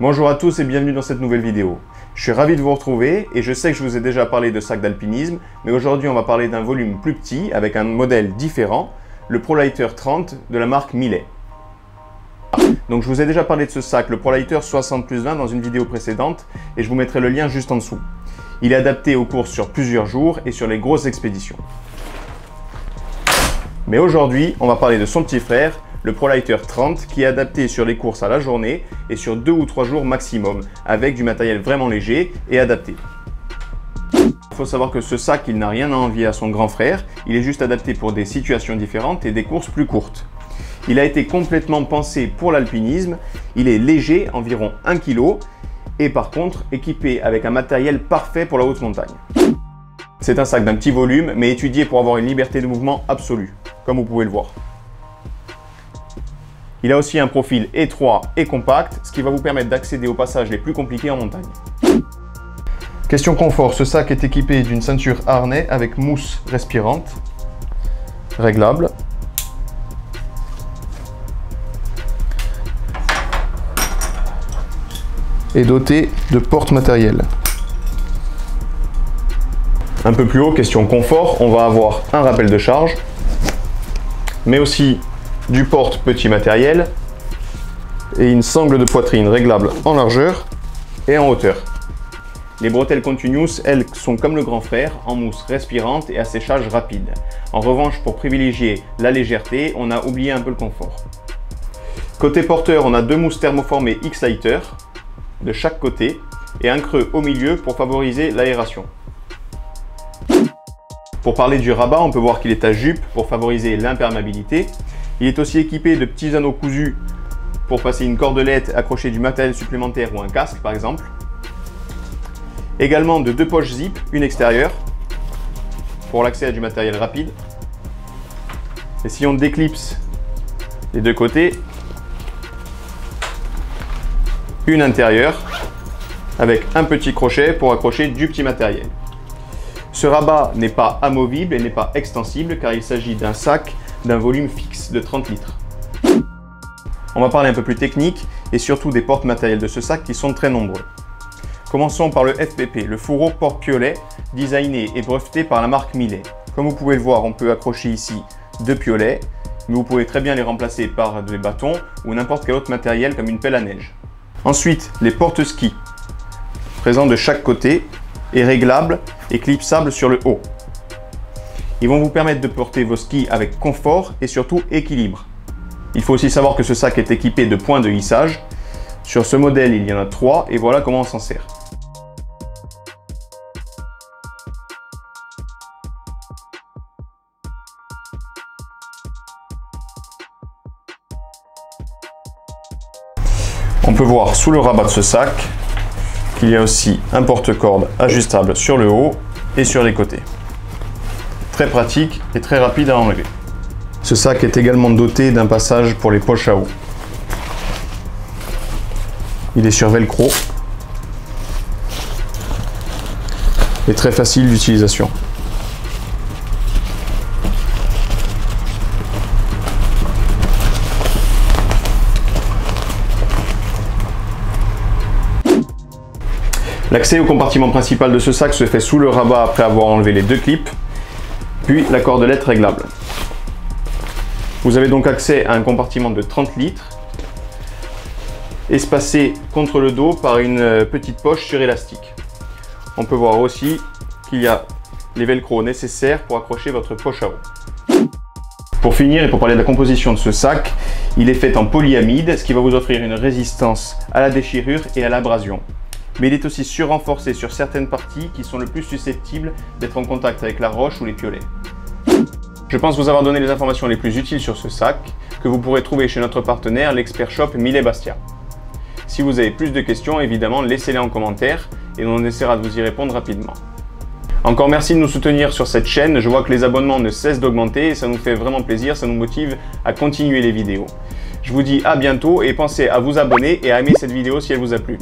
Bonjour à tous et bienvenue dans cette nouvelle vidéo. Je suis ravi de vous retrouver et je sais que je vous ai déjà parlé de sacs d'alpinisme, mais aujourd'hui on va parler d'un volume plus petit avec un modèle différent, le ProLighter 30 de la marque Millet. Donc je vous ai déjà parlé de ce sac, le ProLighter 60+20 dans une vidéo précédente et je vous mettrai le lien juste en dessous. Il est adapté aux courses sur plusieurs jours et sur les grosses expéditions. Mais aujourd'hui, on va parler de son petit frère, le ProLighter 30, qui est adapté sur les courses à la journée et sur 2 ou 3 jours maximum, avec du matériel vraiment léger et adapté. Il faut savoir que ce sac, il n'a rien à envier à son grand frère, il est juste adapté pour des situations différentes et des courses plus courtes. Il a été complètement pensé pour l'alpinisme, il est léger, environ 1 kg, et par contre équipé avec un matériel parfait pour la haute montagne. C'est un sac d'un petit volume, mais étudié pour avoir une liberté de mouvement absolue, comme vous pouvez le voir. Il a aussi un profil étroit et compact, ce qui va vous permettre d'accéder aux passages les plus compliqués en montagne. Question confort, ce sac est équipé d'une ceinture harnais avec mousse respirante, réglable. Et doté de porte-matériel. Un peu plus haut, question confort, on va avoir un rappel de charge, mais aussi du porte-petit matériel et une sangle de poitrine réglable en largeur et en hauteur. Les bretelles Continuous, elles, sont comme le grand frère, en mousse respirante et à séchage rapide. En revanche, pour privilégier la légèreté, on a oublié un peu le confort. Côté porteur, on a 2 mousses thermoformées X-Lighter de chaque côté et un creux au milieu pour favoriser l'aération. Pour parler du rabat, on peut voir qu'il est à jupe pour favoriser l'imperméabilité. Il est aussi équipé de petits anneaux cousus pour passer une cordelette, accrocher du matériel supplémentaire ou un casque par exemple. Également de 2 poches zip, une extérieure pour l'accès à du matériel rapide. Et si on déclipse les deux côtés, une intérieure avec un petit crochet pour accrocher du petit matériel. Ce rabat n'est pas amovible et n'est pas extensible car il s'agit d'un sac d'un volume fixe de 30 litres. On va parler un peu plus technique et surtout des porte-matériel de ce sac qui sont très nombreux. Commençons par le FPP, le fourreau porte-piolet designé et breveté par la marque Millet. Comme vous pouvez le voir, on peut accrocher ici 2 piolets, mais vous pouvez très bien les remplacer par des bâtons ou n'importe quel autre matériel comme une pelle à neige. Ensuite, les porte-skis, présents de chaque côté et réglables et clipsables sur le haut. Ils vont vous permettre de porter vos skis avec confort et surtout équilibre. Il faut aussi savoir que ce sac est équipé de points de hissage. Sur ce modèle, il y en a 3 et voilà comment on s'en sert. On peut voir sous le rabat de ce sac qu'il y a aussi un porte-corde ajustable sur le haut et sur les côtés. Très pratique et très rapide à enlever. Ce sac est également doté d'un passage pour les poches à eau. Il est sur velcro et très facile d'utilisation. L'accès au compartiment principal de ce sac se fait sous le rabat après avoir enlevé les 2 clips, puis la cordelette réglable. Vous avez donc accès à un compartiment de 30 litres, espacé contre le dos par une petite poche sur élastique. On peut voir aussi qu'il y a les velcro nécessaires pour accrocher votre poche à eau. Pour finir et pour parler de la composition de ce sac, il est fait en polyamide, ce qui va vous offrir une résistance à la déchirure et à l'abrasion. Mais il est aussi surrenforcé sur certaines parties qui sont le plus susceptibles d'être en contact avec la roche ou les piolets. Je pense vous avoir donné les informations les plus utiles sur ce sac, que vous pourrez trouver chez notre partenaire, l'expert shop Millet Bastia. Si vous avez plus de questions, évidemment, laissez-les en commentaire et on essaiera de vous y répondre rapidement. Encore merci de nous soutenir sur cette chaîne, je vois que les abonnements ne cessent d'augmenter et ça nous fait vraiment plaisir, ça nous motive à continuer les vidéos. Je vous dis à bientôt et pensez à vous abonner et à aimer cette vidéo si elle vous a plu.